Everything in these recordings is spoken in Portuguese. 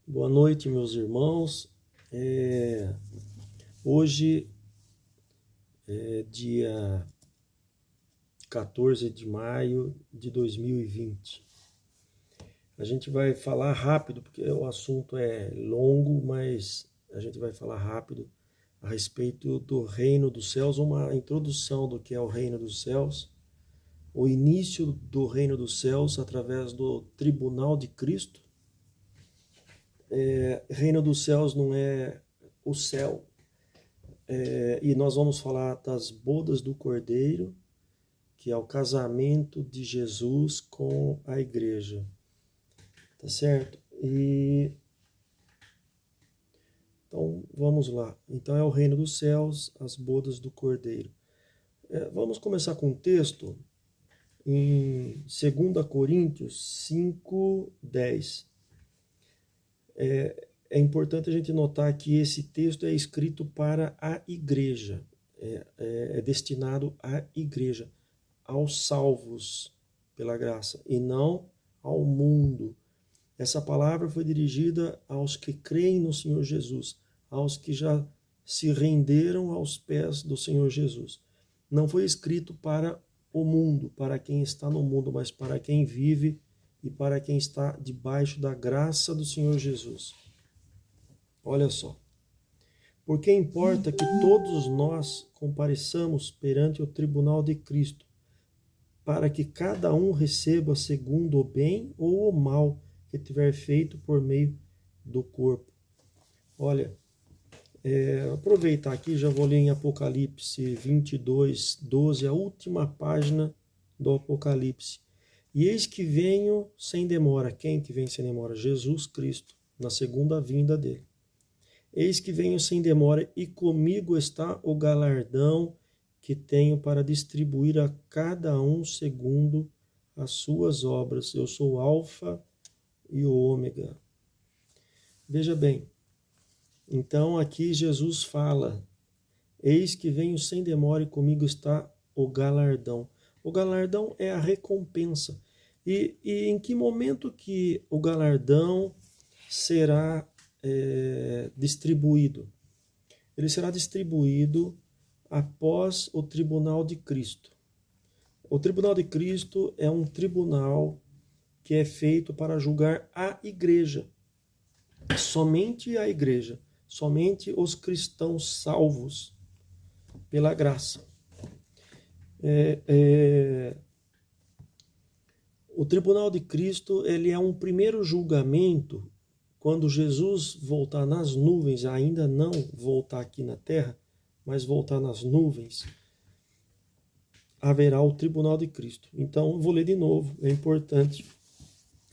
Boa noite, meus irmãos. Hoje é dia 14 de maio de 2020. A gente vai falar rápido, porque o assunto é longo, mas a gente vai falar rápido a respeito do reino dos céus, uma introdução do que é o reino dos céus, o início do reino dos céus através do tribunal de Cristo. Reino dos céus não é o céu. E nós vamos falar das bodas do Cordeiro, que é o casamento de Jesus com a igreja. Tá certo? Então vamos lá. Então é o reino dos céus, as bodas do Cordeiro. Vamos começar com um texto em 2 Coríntios 5:10. É importante a gente notar que esse texto é escrito para a igreja, é destinado à igreja, aos salvos pela graça, e não ao mundo. Essa palavra foi dirigida aos que creem no Senhor Jesus, aos que já se renderam aos pés do Senhor Jesus. Não foi escrito para o mundo, para quem está no mundo, mas para quem vive e para quem está debaixo da graça do Senhor Jesus. Olha só. Porque importa que todos nós compareçamos perante o tribunal de Cristo, para que cada um receba segundo o bem ou o mal que tiver feito por meio do corpo. Olha, aproveitar aqui, já vou ler em Apocalipse 22:12, a última página do Apocalipse. E eis que venho sem demora. Quem que vem sem demora? Jesus Cristo, na segunda vinda dele. Eis que venho sem demora, e comigo está o galardão que tenho para distribuir a cada um segundo as suas obras. Eu sou o Alfa e o Ômega. Veja bem, então aqui Jesus fala, eis que venho sem demora e comigo está o galardão. O galardão é a recompensa. E em que momento que o galardão será distribuído? Ele será distribuído após o tribunal de Cristo. O tribunal de Cristo é um tribunal que é feito para julgar a igreja. Somente a igreja, somente os cristãos salvos pela graça. O tribunal de Cristo, ele é um primeiro julgamento. Quando Jesus voltar nas nuvens, ainda não voltar aqui na terra, mas voltar nas nuvens, haverá o tribunal de Cristo. Então, eu vou ler de novo, é importante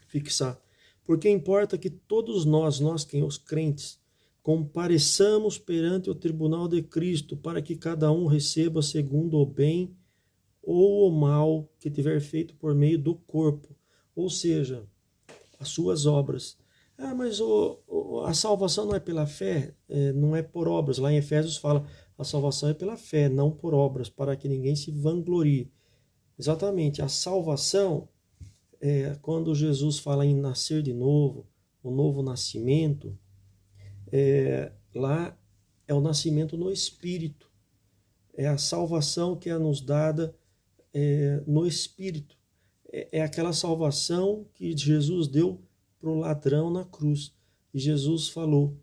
fixar. Porque importa que todos nós quem os crentes, compareçamos perante o tribunal de Cristo, para que cada um receba segundo o bem ou o mal que tiver feito por meio do corpo, ou seja, as suas obras. Mas a salvação não é pela fé, não é por obras. Lá em Efésios fala, a salvação é pela fé, não por obras, para que ninguém se vanglorie. Exatamente, a salvação, quando Jesus fala em nascer de novo, o novo nascimento, lá é o nascimento no Espírito. É a salvação que é nos dada no Espírito. É aquela salvação que Jesus deu para o ladrão na cruz. E Jesus falou,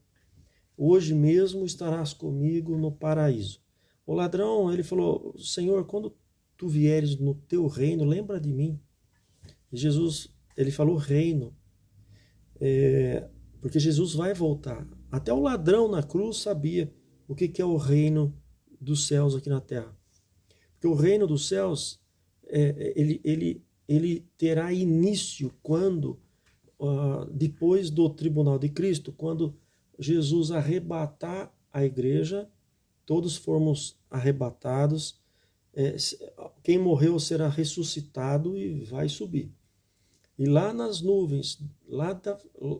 hoje mesmo estarás comigo no paraíso. O ladrão, ele falou, Senhor, quando tu vieres no teu reino, lembra de mim. E Jesus, ele falou reino, porque Jesus vai voltar. Até o ladrão na cruz sabia o que é o reino dos céus aqui na terra. Porque o reino dos céus, ele terá início quando depois do tribunal de Cristo, quando Jesus arrebatar a igreja, todos fomos arrebatados, quem morreu será ressuscitado e vai subir. E lá nas nuvens,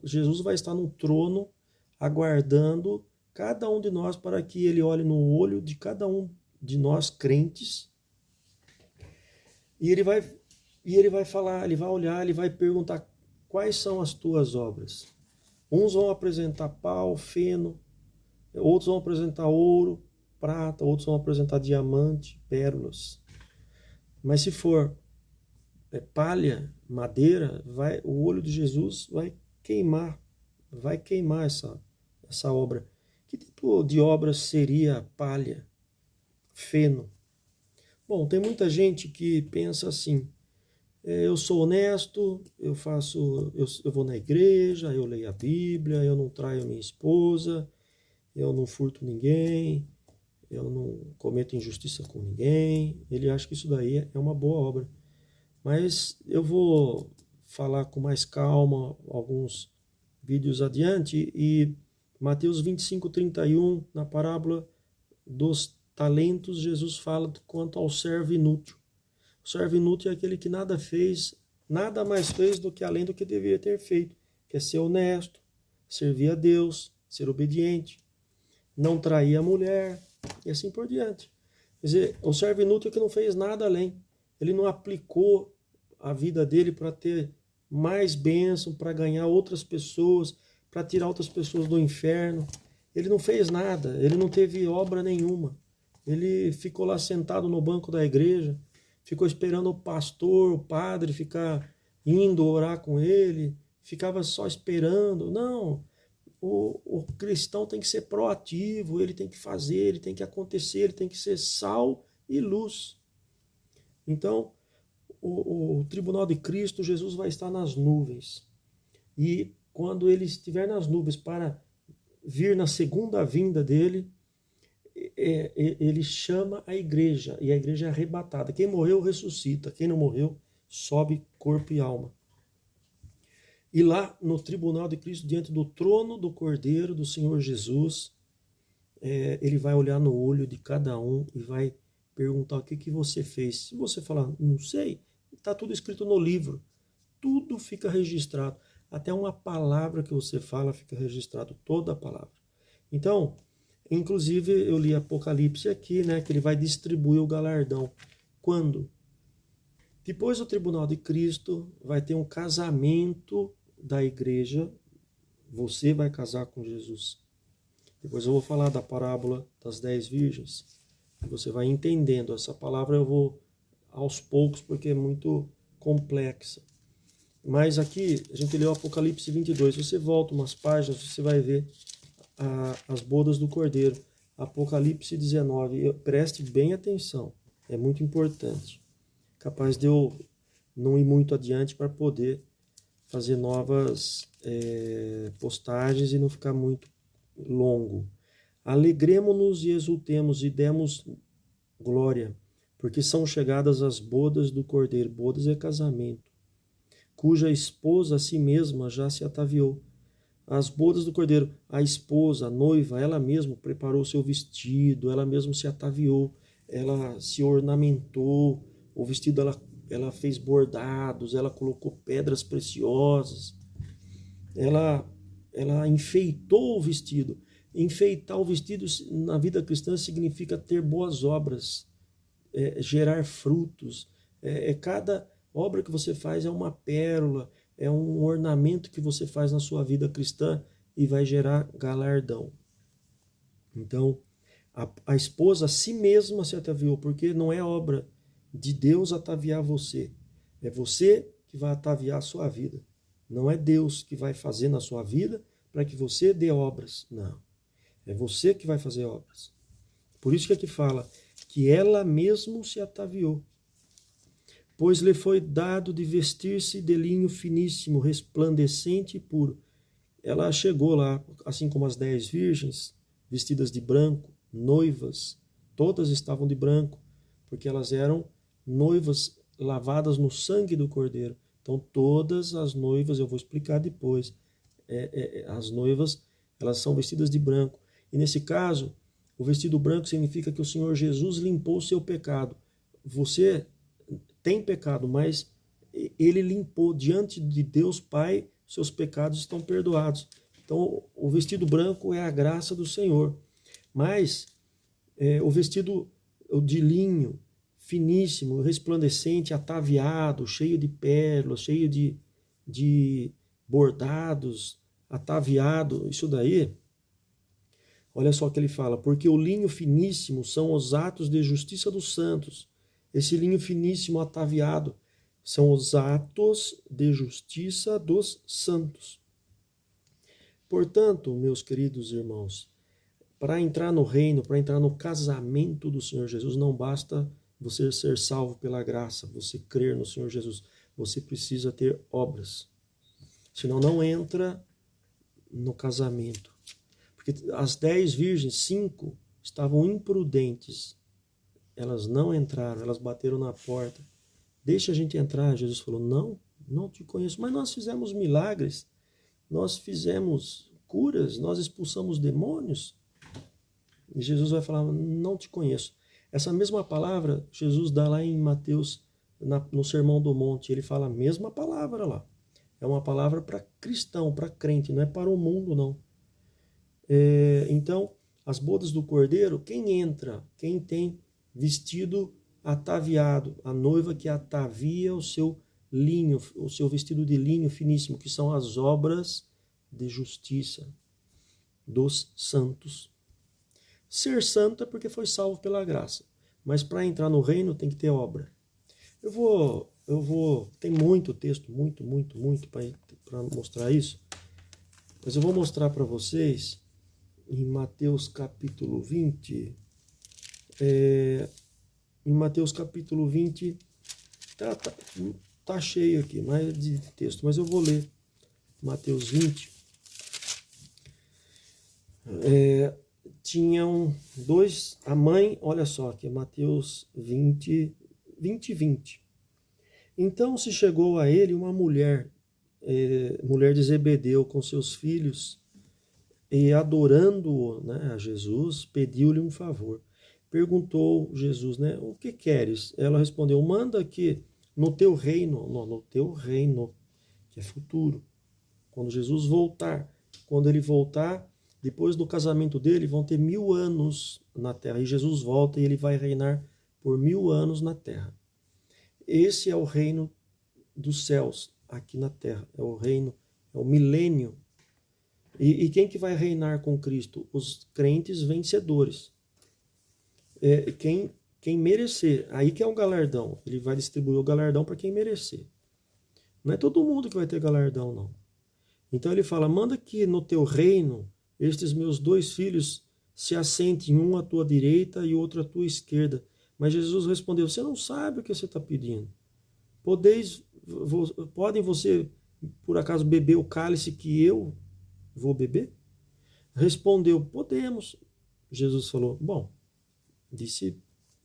Jesus vai estar no trono, aguardando cada um de nós para que ele olhe no olho de cada um de nós crentes, e ele vai falar, ele vai olhar, ele vai perguntar, quais são as tuas obras? Uns vão apresentar pau, feno, outros vão apresentar ouro, prata, outros vão apresentar diamante, pérolas. Mas se for palha, madeira, o olho de Jesus vai queimar essa obra. Que tipo de obra seria palha, feno? Bom, tem muita gente que pensa assim: eu sou honesto, eu vou na igreja, eu leio a Bíblia, eu não traio minha esposa, eu não furto ninguém, eu não cometo injustiça com ninguém. Ele acha que isso daí é uma boa obra. Mas eu vou falar com mais calma alguns vídeos adiante, e Mateus 25:31, na parábola dos talentos, Jesus fala quanto ao servo inútil. O servo inútil é aquele que nada mais fez do que além do que deveria ter feito, que é ser honesto, servir a Deus, ser obediente, não trair a mulher e assim por diante. Quer dizer, o servo inútil é que não fez nada além. Ele não aplicou a vida dele para ter mais bênção, para ganhar outras pessoas, para tirar outras pessoas do inferno. Ele não fez nada, ele não teve obra nenhuma. Ele ficou lá sentado no banco da igreja, ficou esperando o pastor, o padre ficar indo orar com ele, ficava só esperando. Não, o cristão tem que ser proativo, ele tem que fazer, ele tem que acontecer, ele tem que ser sal e luz. Então, o tribunal de Cristo, Jesus vai estar nas nuvens. E quando ele estiver nas nuvens para vir na segunda vinda dele, ele chama a igreja, e a igreja é arrebatada. Quem morreu ressuscita, quem não morreu sobe corpo e alma. E lá no tribunal de Cristo, diante do trono do Cordeiro, do Senhor Jesus, ele vai olhar no olho de cada um e vai perguntar: o que você fez? Se você falar, não sei, está tudo escrito no livro, tudo fica registrado, até uma palavra que você fala fica registrado, toda a palavra. Então, inclusive eu li Apocalipse aqui, né, que ele vai distribuir o galardão. Quando? Depois do tribunal de Cristo, vai ter um casamento da igreja, você vai casar com Jesus. Depois eu vou falar da parábola das 10 virgens, você vai entendendo. Essa palavra eu vou aos poucos, porque é muito complexa. Mas aqui, a gente leu Apocalipse 22, você volta umas páginas, você vai ver as bodas do Cordeiro. Apocalipse 19, preste bem atenção, é muito importante. Capaz de eu não ir muito adiante para poder fazer novas postagens e não ficar muito longo. Alegremo-nos e exultemos e demos glória, porque são chegadas as bodas do Cordeiro. Bodas é casamento, cuja esposa a si mesma já se ataviou. As bodas do Cordeiro, a esposa, a noiva, ela mesma preparou o seu vestido, ela mesma se ataviou, ela se ornamentou, o vestido ela fez bordados, ela colocou pedras preciosas, ela enfeitou o vestido. Enfeitar o vestido na vida cristã significa ter boas obras, gerar frutos. Cada obra que você faz é uma pérola, é um ornamento que você faz na sua vida cristã e vai gerar galardão. Então, a esposa a si mesma se ataviou, porque não é obra de Deus ataviar você. É você que vai ataviar a sua vida. Não é Deus que vai fazer na sua vida para que você dê obras. Não. É você que vai fazer obras. Por isso que aqui fala que ela mesmo se ataviou. Pois lhe foi dado de vestir-se de linho finíssimo, resplandecente e puro. Ela chegou lá, assim como as 10 virgens, vestidas de branco, noivas, todas estavam de branco, porque elas eram noivas lavadas no sangue do Cordeiro. Então todas as noivas, eu vou explicar depois, as noivas, elas são vestidas de branco. E nesse caso, o vestido branco significa que o Senhor Jesus limpou o seu pecado. Você tem pecado, mas ele limpou diante de Deus Pai, seus pecados estão perdoados. Então, o vestido branco é a graça do Senhor. Mas o vestido de linho, finíssimo, resplandecente, ataviado, cheio de pérolas, cheio de bordados, ataviado, isso daí, olha só o que ele fala, porque o linho finíssimo são os atos de justiça dos santos. Esse linho finíssimo ataviado são os atos de justiça dos santos. Portanto, meus queridos irmãos, para entrar no reino, para entrar no casamento do Senhor Jesus, não basta você ser salvo pela graça, você crer no Senhor Jesus. Você precisa ter obras. Senão não entra no casamento. Porque as 10 virgens, 5 estavam imprudentes. Elas não entraram, elas bateram na porta. Deixa a gente entrar. Jesus falou, não te conheço. Mas nós fizemos milagres, nós fizemos curas, nós expulsamos demônios. E Jesus vai falar, não te conheço. Essa mesma palavra, Jesus dá lá em Mateus, no Sermão do Monte. Ele fala a mesma palavra lá. É uma palavra para cristão, para crente, não é para o mundo, não. Então, as bodas do Cordeiro, quem entra? Quem tem vestido ataviado, a noiva que atavia o seu linho, o seu vestido de linho finíssimo, que são as obras de justiça dos santos. Ser santo é porque foi salvo pela graça, mas para entrar no reino tem que ter obra. Tem muito texto, muito para mostrar isso, mas eu vou mostrar para vocês em Mateus capítulo 20. Em Mateus capítulo 20, tá cheio aqui de texto, mas eu vou ler Mateus 20. Tinham dois, a mãe, olha só, que é Mateus 20. Então se chegou a ele uma mulher de Zebedeu com seus filhos, e adorando, né, a Jesus, pediu-lhe um favor. Perguntou Jesus, né, o que queres? Ela respondeu, manda que no teu reino, que é futuro, quando Jesus voltar, quando ele voltar, depois do casamento dele, vão ter 1000 anos na terra. E Jesus volta e ele vai reinar por 1000 anos na terra. Esse é o reino dos céus aqui na terra. É o reino, é o milênio. E quem que vai reinar com Cristo? Os crentes vencedores. Quem merecer. Aí que é o galardão. Ele vai distribuir o galardão para quem merecer. Não é todo mundo que vai ter galardão, não. Então ele fala, manda que no teu reino estes meus 2 filhos se assentem, um à tua direita e outro à tua esquerda. Mas Jesus respondeu, você não sabe o que você está pedindo. Podem você, por acaso, beber o cálice que eu vou beber? Respondeu, podemos. Jesus falou, bom, disse,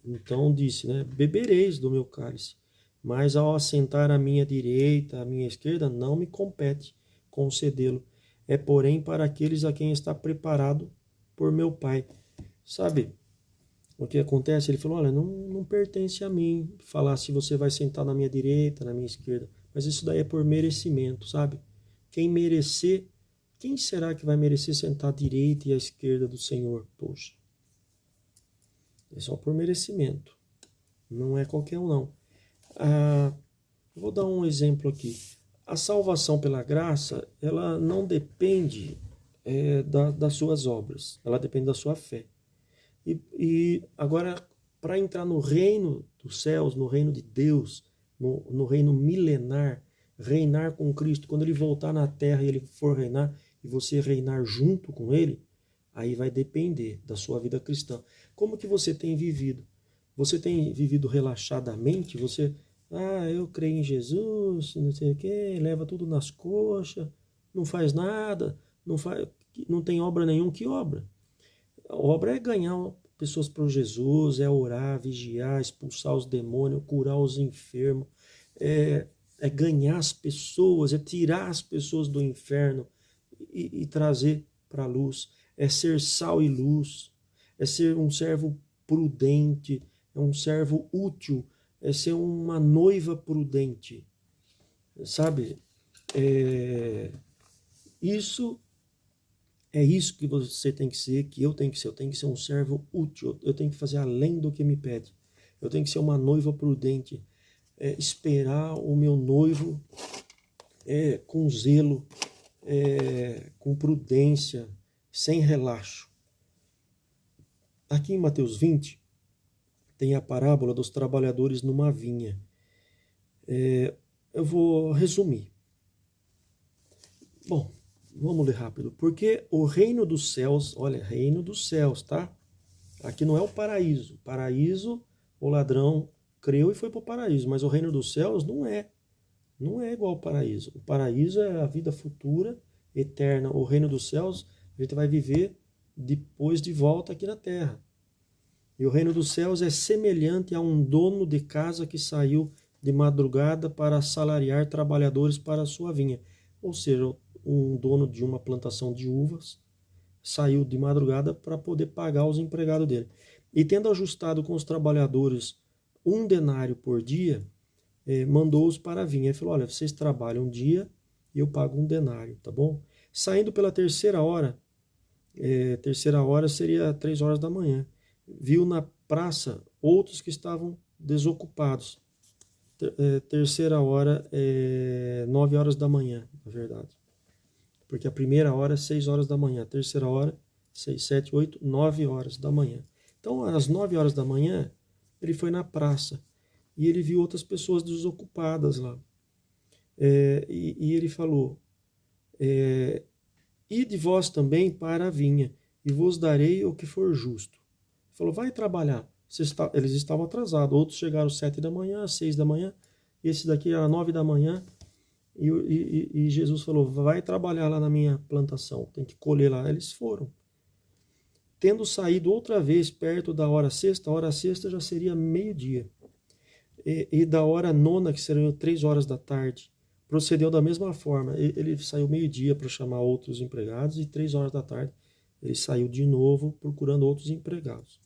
né, bebereis do meu cálice, mas ao assentar à minha direita, à minha esquerda, não me compete concedê-lo. É, porém, para aqueles a quem está preparado por meu Pai. Sabe o que acontece? Ele falou, olha, não pertence a mim falar se você vai sentar na minha direita, na minha esquerda, mas isso daí é por merecimento, sabe? Quem merecer, quem será que vai merecer sentar à direita e à esquerda do Senhor? Poxa, é só por merecimento, não é qualquer um, não. Vou dar um exemplo aqui. A salvação pela graça, ela não depende das suas obras, ela depende da sua fé. E agora, para entrar no reino dos céus, no reino de Deus, no reino milenar, reinar com Cristo, quando ele voltar na terra e ele for reinar, e você reinar junto com ele, aí vai depender da sua vida cristã. Como que você tem vivido? Você tem vivido relaxadamente? Eu creio em Jesus, não sei o quê, leva tudo nas coxas, não faz nada, não tem obra nenhuma. Que obra? A obra é ganhar pessoas para Jesus, é orar, vigiar, expulsar os demônios, curar os enfermos, é ganhar as pessoas, é tirar as pessoas do inferno e trazer para a luz, é ser sal e luz, é ser um servo prudente, é um servo útil, é ser uma noiva prudente, sabe? Isso que você tem que ser, que eu tenho que ser. Eu tenho que ser um servo útil, eu tenho que fazer além do que me pede. Eu tenho que ser uma noiva prudente, esperar o meu noivo com zelo, com prudência, sem relaxo. Aqui em Mateus 20, tem a parábola dos trabalhadores numa vinha. Eu vou resumir. Bom, vamos ler rápido. Porque o reino dos céus, olha, reino dos céus, tá? Aqui não é o paraíso. Paraíso, o ladrão creu e foi para o paraíso, mas o reino dos céus não é. Não é igual ao paraíso. O paraíso é a vida futura, eterna. O reino dos céus, a gente vai viver depois de volta aqui na terra. E o reino dos céus é semelhante a um dono de casa que saiu de madrugada para assalariar trabalhadores para a sua vinha. Ou seja, um dono de uma plantação de uvas saiu de madrugada para poder pagar os empregados dele. E tendo ajustado com os trabalhadores 1 denário por dia, mandou-os para a vinha. Ele falou, olha, vocês trabalham um dia e eu pago 1 denário, tá bom? Saindo pela terceira hora seria 3 horas da manhã, viu na praça outros que estavam desocupados. Terceira hora é 9 horas da manhã, na verdade. Porque a primeira hora é 6 horas da manhã, a terceira hora, 6, 7, 8, 9 horas da manhã. Então, às 9 horas da manhã, ele foi na praça e ele viu outras pessoas desocupadas lá. E ele falou, ide vós também para a vinha, e vos darei o que for justo. Ele falou, vai trabalhar. Eles estavam atrasados, outros chegaram às 7 da manhã, às 6 da manhã, esse daqui era 9 da manhã, e Jesus falou, vai trabalhar lá na minha plantação, tem que colher lá. Eles foram. Tendo saído outra vez perto da hora sexta já seria meio-dia. E da hora nona, que seriam 3 horas da tarde, procedeu da mesma forma. Ele saiu meio-dia para chamar outros empregados e 3 horas da tarde ele saiu de novo procurando outros empregados.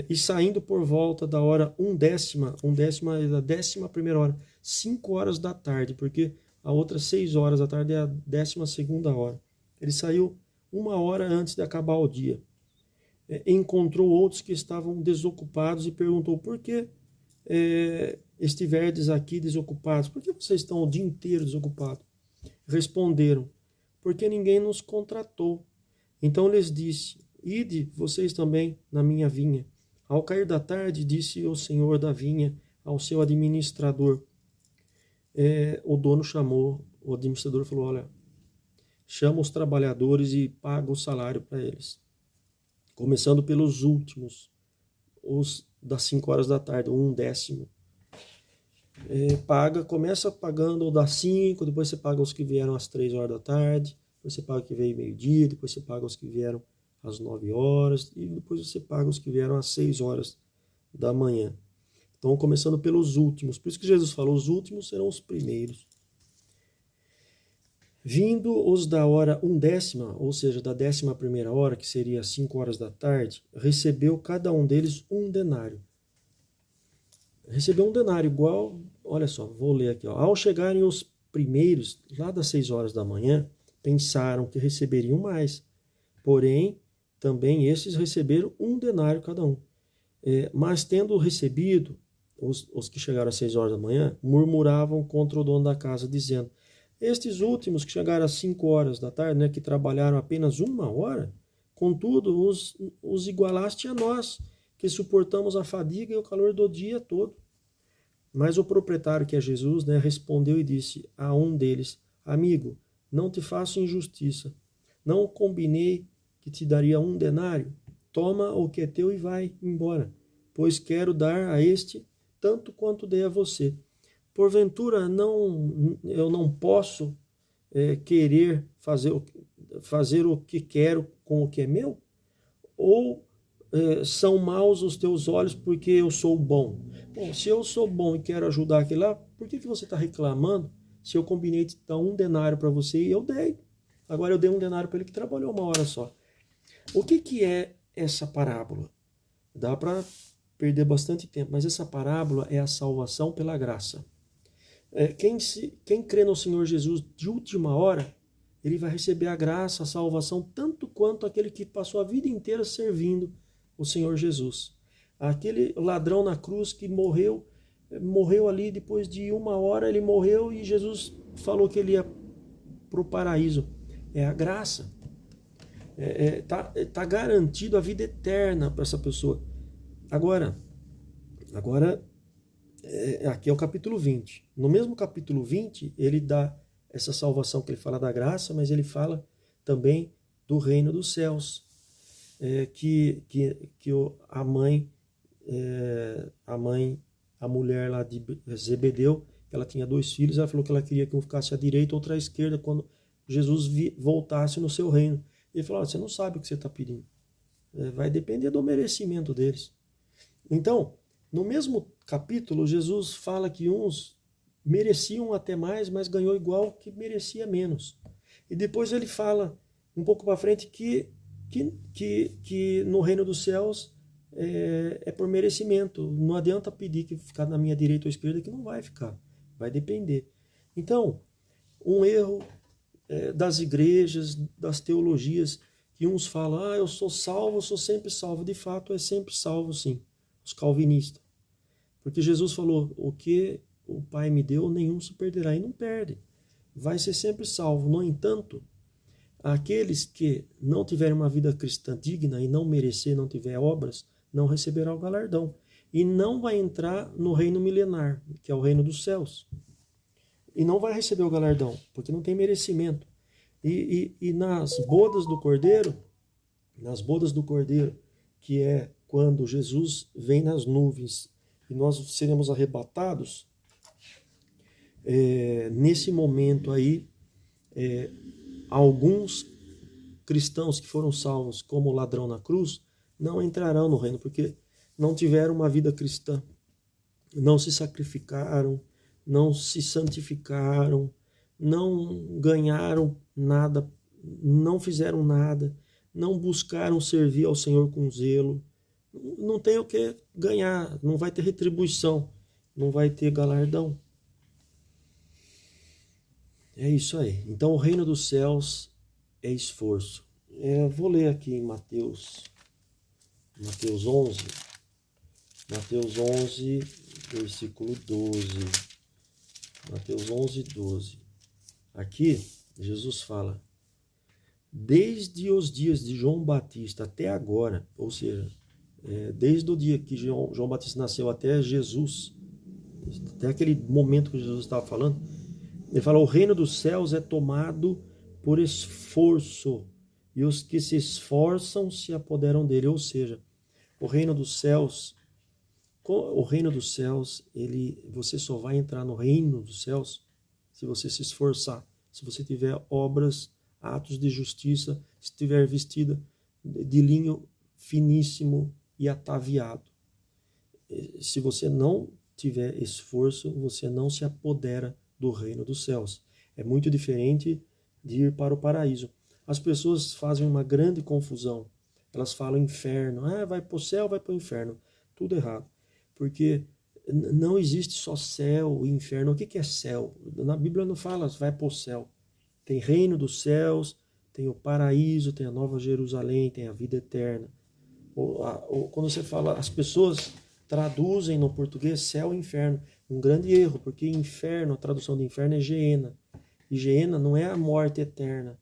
E saindo por volta da hora 1/10 é da 11ª hora, 5 horas da tarde, porque a outra 6 horas da tarde é a 12ª hora. Ele saiu 1 hora antes de acabar o dia. Encontrou outros que estavam desocupados e perguntou, por que estiverdes aqui desocupados? Por que vocês estão o dia inteiro desocupados? Responderam, porque ninguém nos contratou. Então lhes disse, ide vocês também na minha vinha. Ao cair da tarde, disse o senhor da vinha ao seu administrador. O dono chamou, o administrador falou, olha, chama os trabalhadores e paga o salário para eles. Começando pelos últimos, os das 5 horas da tarde, 1/10. Começa pagando o das 5, depois você paga os que vieram às 3 horas da tarde, depois você paga os que veio meio-dia, depois você paga os que vieram às 9 horas, e depois você paga os que vieram às 6 horas da manhã. Então, começando pelos últimos. Por isso que Jesus falou, os últimos serão os primeiros. Vindo os da hora 1/10, ou seja, da 11ª hora, que seria às 5 horas da tarde, recebeu cada um deles 1 denário. Recebeu 1 denário, igual, olha só, vou ler aqui. Ao chegarem os primeiros, lá das 6 horas da manhã, pensaram que receberiam mais. Porém, também esses receberam 1 denário cada um. Mas tendo recebido, os que chegaram às 6 horas da manhã, murmuravam contra o dono da casa, dizendo, estes últimos que chegaram às 5 horas da tarde, né, que trabalharam apenas 1 hora, contudo, os igualaste a nós, que suportamos a fadiga e o calor do dia todo. Mas o proprietário, que é Jesus, né, respondeu e disse a um deles, amigo, não te faço injustiça. Não combinei que te daria 1 denário? Toma o que é teu e vai embora, pois quero dar a este tanto quanto dei a você. Porventura, eu não posso querer fazer o que quero com o que é meu? Ou são maus os teus olhos porque eu sou bom? Bom, se eu sou bom e quero ajudar aquele lá, por que você está reclamando se eu combinei de dar 1 denário para você e eu dei? Agora eu dei 1 denário para ele que trabalhou 1 hora só. O que é essa parábola? Dá para perder bastante tempo, mas essa parábola é a salvação pela graça. Quem crê no Senhor Jesus de última hora, ele vai receber a graça, a salvação, tanto quanto aquele que passou a vida inteira servindo o Senhor Jesus. Aquele ladrão na cruz que morreu ali depois de 1 hora, ele morreu e Jesus falou que ele ia para o paraíso. É a graça. Tá garantido a vida eterna para essa pessoa. Agora aqui é o capítulo 20. No mesmo capítulo 20, ele dá essa salvação que ele fala da graça, mas ele fala também do reino dos céus. Que a mulher lá de Zebedeu, ela tinha 2 filhos, ela falou que ela queria que um ficasse à direita e outro à esquerda quando Jesus voltasse no seu reino. Ele falou: você não sabe o que você está pedindo. Vai depender do merecimento deles. Então, no mesmo capítulo, Jesus fala que uns mereciam até mais, mas ganhou igual que merecia menos. E depois ele fala, um pouco para frente, que no reino dos céus é por merecimento. Não adianta pedir que ficar na minha direita ou esquerda, que não vai ficar. Vai depender. Então, um erro das igrejas, das teologias, que uns falam: eu sou salvo, eu sou sempre salvo. De fato, é sempre salvo, sim. Os calvinistas. Porque Jesus falou: o que o Pai me deu, nenhum se perderá. E não perde. Vai ser sempre salvo. No entanto, aqueles que não tiverem uma vida cristã digna e não merecer, não tiver obras, não receberá o galardão. E não vai entrar no reino milenar, que é o reino dos céus. E não vai receber o galardão, porque não tem merecimento. E nas bodas do Cordeiro, que é quando Jesus vem nas nuvens e nós seremos arrebatados, nesse momento aí, alguns cristãos que foram salvos como o ladrão na cruz não entrarão no reino, porque não tiveram uma vida cristã, não se sacrificaram, não se santificaram, não ganharam nada, não fizeram nada, não buscaram servir ao Senhor com zelo, não tem o que ganhar, não vai ter retribuição, não vai ter galardão. É isso aí. Então o reino dos céus é esforço. Vou ler aqui em Mateus 11, versículo 12. Mateus 11, 12. Aqui, Jesus fala: desde os dias de João Batista até agora, ou seja, desde o dia que João Batista nasceu até Jesus, até aquele momento que Jesus estava falando, ele fala: o reino dos céus é tomado por esforço, e os que se esforçam se apoderam dele. Ou seja, o reino dos céus, você só vai entrar no reino dos céus se você se esforçar, se você tiver obras, atos de justiça, se estiver vestida de linho finíssimo e ataviado. Se você não tiver esforço, você não se apodera do reino dos céus. É muito diferente de ir para o paraíso. As pessoas fazem uma grande confusão. Elas falam inferno. Vai para o céu, vai para o inferno. Tudo errado. Porque não existe só céu e inferno. O que é céu? Na Bíblia não fala vai para o céu. Tem reino dos céus, tem o paraíso, tem a Nova Jerusalém, tem a vida eterna. Quando você fala, as pessoas traduzem no português céu e inferno. Um grande erro, porque inferno, a tradução de inferno é Geena. E Geena não é a morte eterna.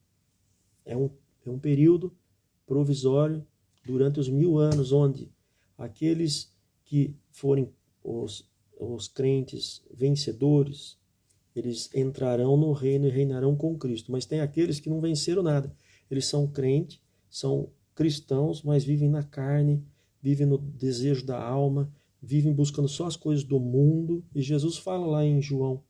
É um período provisório durante os 1000 anos, onde aqueles que forem os crentes vencedores, eles entrarão no reino e reinarão com Cristo. Mas tem aqueles que não venceram nada. Eles são crentes, são cristãos, mas vivem na carne, vivem no desejo da alma, vivem buscando só as coisas do mundo. E Jesus fala lá em João,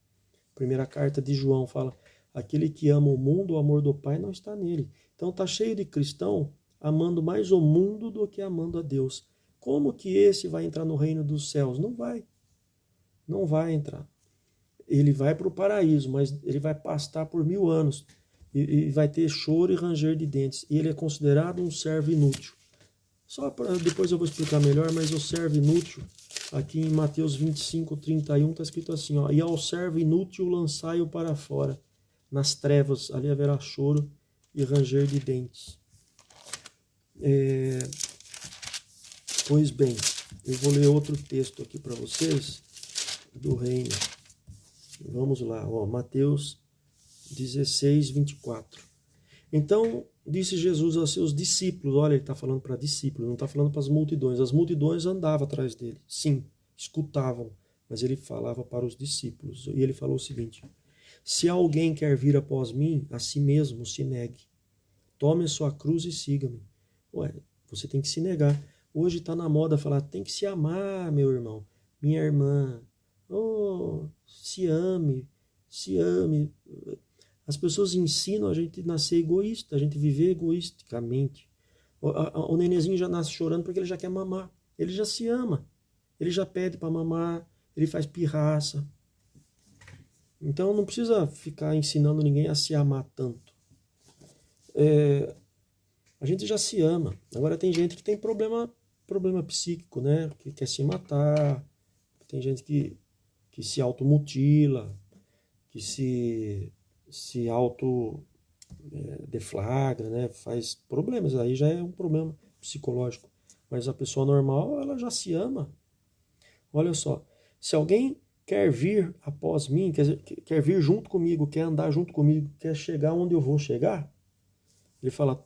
primeira carta de João, fala: aquele que ama o mundo, o amor do Pai não está nele. Então está cheio de cristão amando mais o mundo do que amando a Deus. Como que esse vai entrar no reino dos céus? Não vai. Não vai entrar. Ele vai para o paraíso, mas ele vai pastar por 1000 anos. E vai ter choro e ranger de dentes. E ele é considerado um servo inútil. Depois eu vou explicar melhor, mas o servo inútil, aqui em Mateus 25, 31, está escrito assim: e ao servo inútil lançai-o para fora, nas trevas, ali haverá choro e ranger de dentes. Pois bem, eu vou ler outro texto aqui para vocês, do reino. Vamos lá, Mateus 16, 24. Então, disse Jesus aos seus discípulos, olha, ele está falando para discípulos, não está falando para as multidões. As multidões andavam atrás dele, sim, escutavam, mas ele falava para os discípulos. E ele falou o seguinte: se alguém quer vir após mim, a si mesmo se negue. Tome a sua cruz e siga-me. Ué, você tem que se negar. Hoje está na moda falar, tem que se amar, meu irmão, minha irmã. Oh, se ame, se ame. As pessoas ensinam a gente a nascer egoísta, a gente viver egoisticamente. O nenenzinho já nasce chorando porque ele já quer mamar. Ele já se ama. Ele já pede para mamar, ele faz pirraça. Então não precisa ficar ensinando ninguém a se amar tanto. A gente já se ama. Agora tem gente que tem problema psíquico, né? Que quer se matar. Tem gente que se automutila, que se auto deflagra, né? Faz problemas. Aí já é um problema psicológico. Mas a pessoa normal, ela já se ama. Olha só, se alguém quer vir após mim, quer vir junto comigo, quer andar junto comigo, quer chegar onde eu vou chegar, ele fala,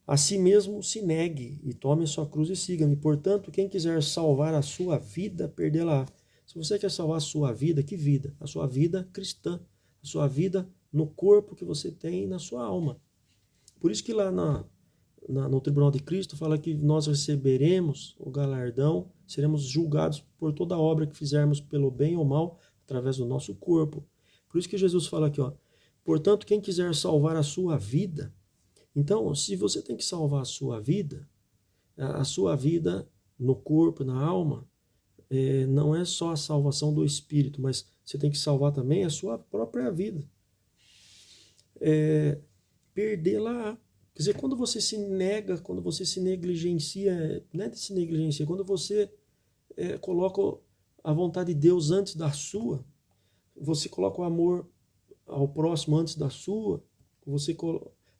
a si mesmo se negue e tome a sua cruz e siga-me. Portanto, quem quiser salvar a sua vida, perdê-la. Se você quer salvar a sua vida, que vida? A sua vida cristã, a sua vida no corpo que você tem e na sua alma. Por isso que lá no Tribunal de Cristo fala que nós receberemos o galardão, seremos julgados por toda obra que fizermos pelo bem ou mal, através do nosso corpo. Por isso que Jesus fala aqui, ó, portanto, quem quiser salvar a sua vida, então, se você tem que salvar a sua vida no corpo, na alma, não é só a salvação do espírito, mas você tem que salvar também a sua própria vida. Perdê-la. Quer dizer, quando você se nega, quando você se negligencia, não é de se negligenciar, quando você coloca a vontade de Deus antes da sua, você coloca o amor ao próximo antes da sua,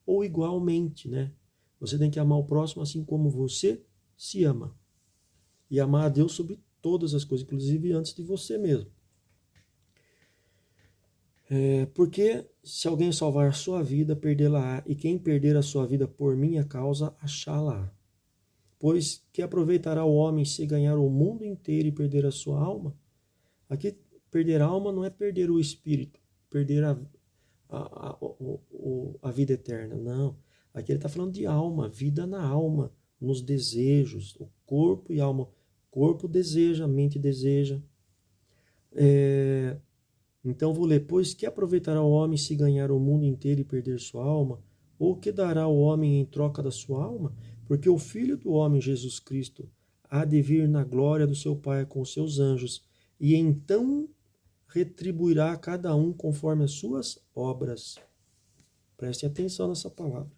ou igualmente, né? Você tem que amar o próximo assim como você se ama. E amar a Deus sobre todas as coisas, inclusive antes de você mesmo. Porque se alguém salvar a sua vida, perdê-la-á, e quem perder a sua vida por minha causa, achá-la-á. Pois que aproveitará o homem se ganhar o mundo inteiro e perder a sua alma? Aqui, perder a alma não é perder o espírito, perder a vida eterna, não. Aqui ele está falando de alma, vida na alma, nos desejos, o corpo e alma. O corpo deseja, a mente deseja. Então vou ler, pois que aproveitará o homem se ganhar o mundo inteiro e perder sua alma? Ou que dará o homem em troca da sua alma? Porque o Filho do homem, Jesus Cristo, há de vir na glória do seu Pai com os seus anjos, e então retribuirá a cada um conforme as suas obras. Prestem atenção nessa palavra.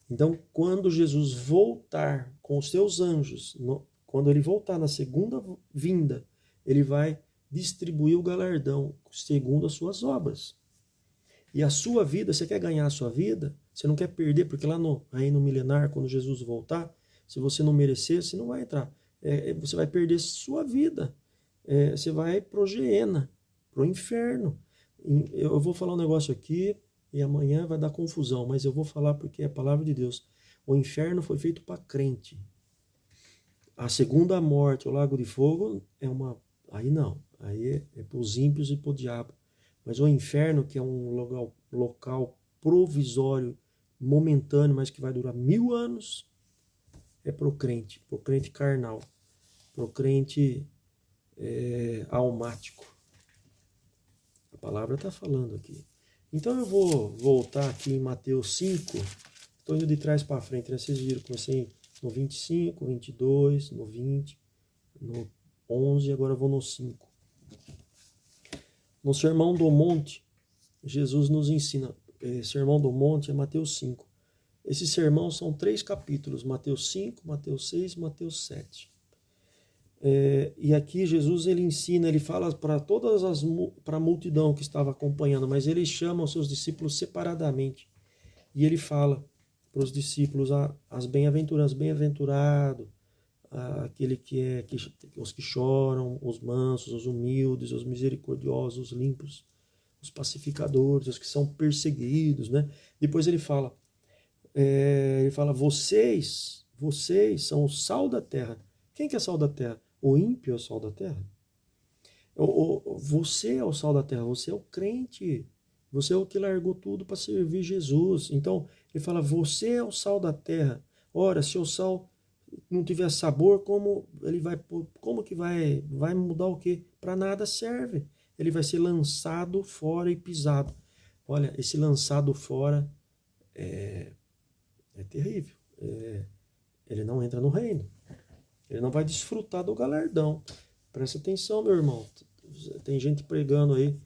Então, quando Jesus voltar com os seus anjos, quando ele voltar na segunda vinda, ele vai distribuir o galardão segundo as suas obras. E a sua vida, você quer ganhar a sua vida? Você não quer perder, porque lá no reino milenar, quando Jesus voltar, se você não merecer, você não vai entrar. Você vai perder sua vida. Você vai pro Geena, pro inferno. Eu vou falar um negócio aqui e amanhã vai dar confusão, mas eu vou falar porque é a palavra de Deus. O inferno foi feito para crente. A segunda morte, o lago de fogo, aí não. Aí é para os ímpios e para o diabo. Mas o inferno, que é um local provisório, momentâneo, mas que vai durar 1000 anos, é para o crente carnal, para o crente almático. A palavra está falando aqui. Então eu vou voltar aqui em Mateus 5, estou indo de trás para frente, né? Vocês viram, comecei no 25, 22, no 20, no 11, agora eu vou no 5. No Sermão do Monte, Jesus nos ensina. Sermão do Monte é Mateus 5. Esses sermãos são 3 capítulos, Mateus 5, Mateus 6, Mateus 7. E aqui Jesus ele ensina, ele fala para para a multidão que estava acompanhando, mas ele chama os seus discípulos separadamente. E ele fala para os discípulos as bem-aventuranças, bem-aventurado, aquele os que choram, os mansos, os humildes, os misericordiosos, os limpos os pacificadores, os que são perseguidos, né? Depois ele fala, vocês são o sal da terra. Quem que é sal da terra? O ímpio é o sal da terra? Você é o sal da terra, você é o crente. Você é o que largou tudo para servir Jesus. Então, ele fala, você é o sal da terra. Ora, se o sal não tiver sabor, como que vai mudar o quê? Para nada serve. Ele vai ser lançado fora e pisado. Olha, esse lançado fora é terrível. Ele não entra no reino. Ele não vai desfrutar do galardão. Presta atenção, meu irmão. Tem gente pregando aí,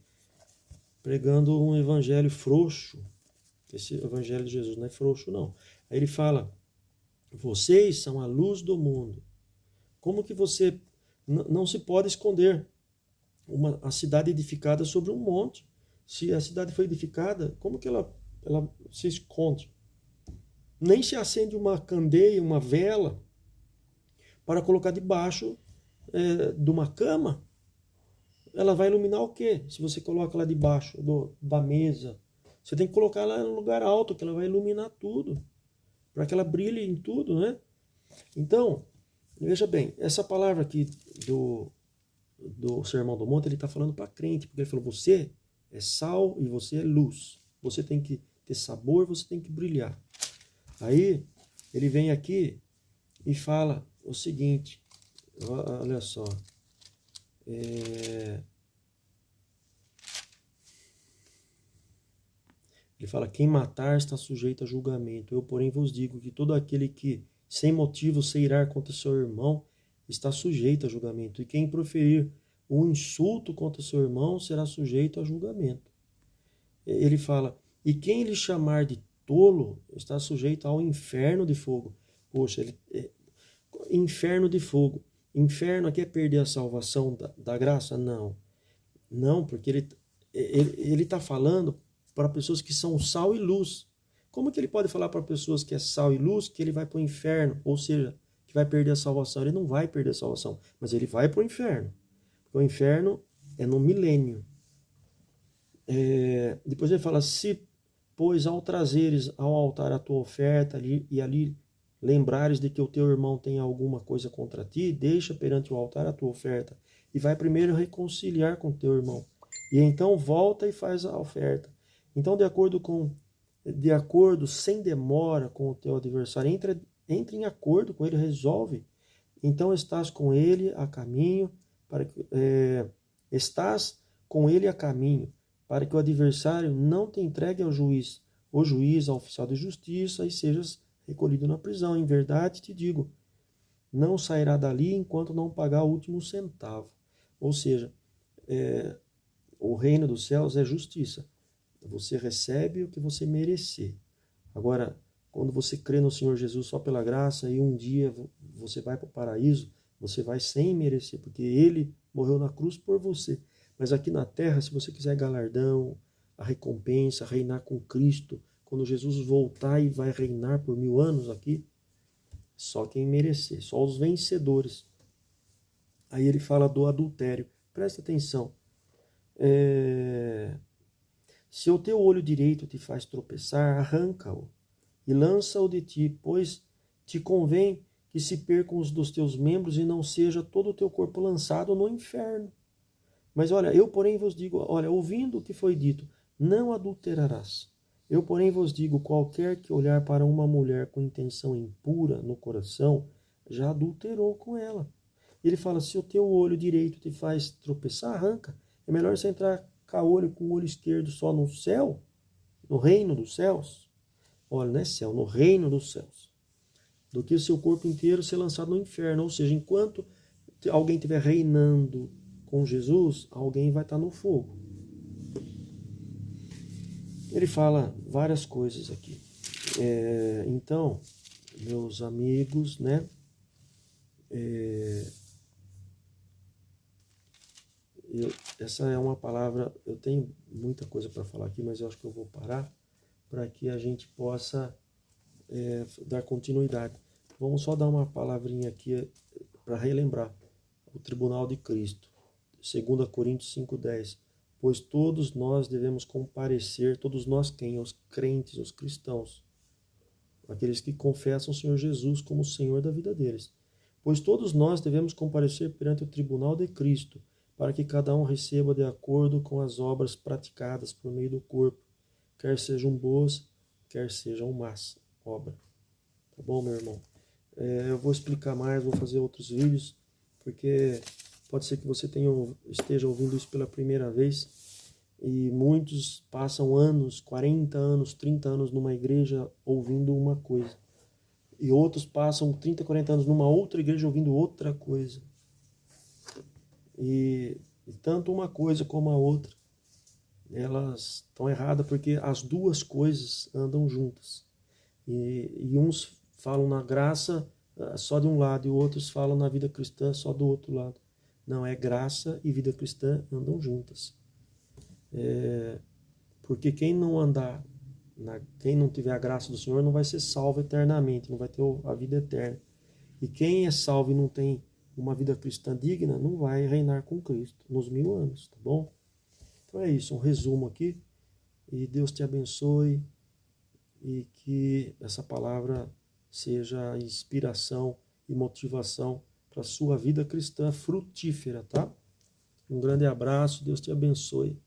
pregando um evangelho frouxo. Esse evangelho de Jesus não é frouxo, não. Aí ele fala, vocês são a luz do mundo. Como que você não se pode esconder a cidade edificada sobre um monte? Se a cidade foi edificada, como que ela se esconde? Nem se acende uma candeia, uma vela, para colocar debaixo de uma cama. Ela vai iluminar o quê? Se você coloca lá debaixo da mesa, você tem que colocar ela em um lugar alto, que ela vai iluminar tudo, para que ela brilhe em tudo, né? Então, veja bem, essa palavra aqui do Sermão do Monte, ele está falando para crente, porque ele falou, você é sal e você é luz. Você tem que ter sabor, você tem que brilhar. Aí, ele vem aqui e fala o seguinte, olha só, ele fala, quem matar está sujeito a julgamento. Eu, porém, vos digo que todo aquele que, sem motivo, se irar contra seu irmão, está sujeito a julgamento. E quem proferir um insulto contra seu irmão será sujeito a julgamento. Ele fala, e quem lhe chamar de tolo está sujeito ao inferno de fogo. Poxa, inferno de fogo. Inferno aqui é perder a salvação da graça? Não. Não, porque ele está falando para pessoas que são sal e luz. Como que ele pode falar para pessoas que é sal e luz que ele vai para o inferno? Ou seja, que vai perder a salvação? Ele não vai perder a salvação, mas ele vai para o inferno. Porque o inferno é no milênio. Depois ele fala, se, pois, ao trazeres ao altar a tua oferta e ali lembrares de que o teu irmão tem alguma coisa contra ti, deixa perante o altar a tua oferta e vai primeiro reconciliar com o teu irmão. E então volta e faz a oferta. Então, de acordo, sem demora com o teu adversário, entre em acordo com ele, resolve. Então estás com ele a caminho, para que o adversário não te entregue ao juiz, o juiz, ao oficial de justiça, e sejas recolhido na prisão. Em verdade te digo, não sairá dali enquanto não pagar o último centavo. Ou seja, o reino dos céus é justiça. Você recebe o que você merecer. Agora, quando você crê no Senhor Jesus só pela graça e um dia você vai para o paraíso, você vai sem merecer, porque Ele morreu na cruz por você. Mas aqui na terra, se você quiser galardão, a recompensa, reinar com Cristo, quando Jesus voltar e vai reinar por 1000 anos aqui, só quem merecer, só os vencedores. Aí ele fala do adultério. Presta atenção. Se o teu olho direito te faz tropeçar, arranca-o e lança-o de ti, pois te convém que se percam os dos teus membros e não seja todo o teu corpo lançado no inferno. Mas olha, eu porém vos digo, olha, ouvindo o que foi dito, não adulterarás. Eu porém vos digo, qualquer que olhar para uma mulher com intenção impura no coração, já adulterou com ela. Ele fala, se o teu olho direito te faz tropeçar, arranca. É melhor você entrar com o olho esquerdo só no céu, no reino dos céus. Olha, não é céu, no reino dos céus. Do que o seu corpo inteiro ser lançado no inferno. Ou seja, enquanto alguém estiver reinando com Jesus, alguém vai estar no fogo. Ele fala várias coisas aqui. Então, meus amigos, né? Essa é uma palavra, eu tenho muita coisa para falar aqui, mas eu acho que eu vou parar para que a gente possa dar continuidade. Vamos só dar uma palavrinha aqui para relembrar. O tribunal de Cristo. 2 Coríntios 5,10. pois todos nós devemos comparecer, todos nós quem? Os crentes, os cristãos, aqueles que confessam o Senhor Jesus como o Senhor da vida deles. Pois todos nós devemos comparecer perante o tribunal de Cristo, para que cada um receba de acordo com as obras praticadas por meio do corpo, quer sejam boas, quer sejam más obras. Tá bom, meu irmão? Eu vou explicar mais, vou fazer outros vídeos, porque pode ser que você esteja ouvindo isso pela primeira vez, e muitos passam anos, 40 anos, 30 anos numa igreja ouvindo uma coisa. E outros passam 30, 40 anos numa outra igreja ouvindo outra coisa. E tanto uma coisa como a outra, elas estão erradas porque as duas coisas andam juntas. E uns falam na graça só de um lado e outros falam na vida cristã só do outro lado. Não, é graça e vida cristã andam juntas. Porque quem não andar, quem não tiver a graça do Senhor não vai ser salvo eternamente, não vai ter a vida eterna. E quem é salvo e não tem uma vida cristã digna, não vai reinar com Cristo nos 1000 anos, tá bom? Então é isso, um resumo aqui. E Deus te abençoe e que essa palavra seja inspiração e motivação para a sua vida cristã frutífera, tá? Um grande abraço, Deus te abençoe.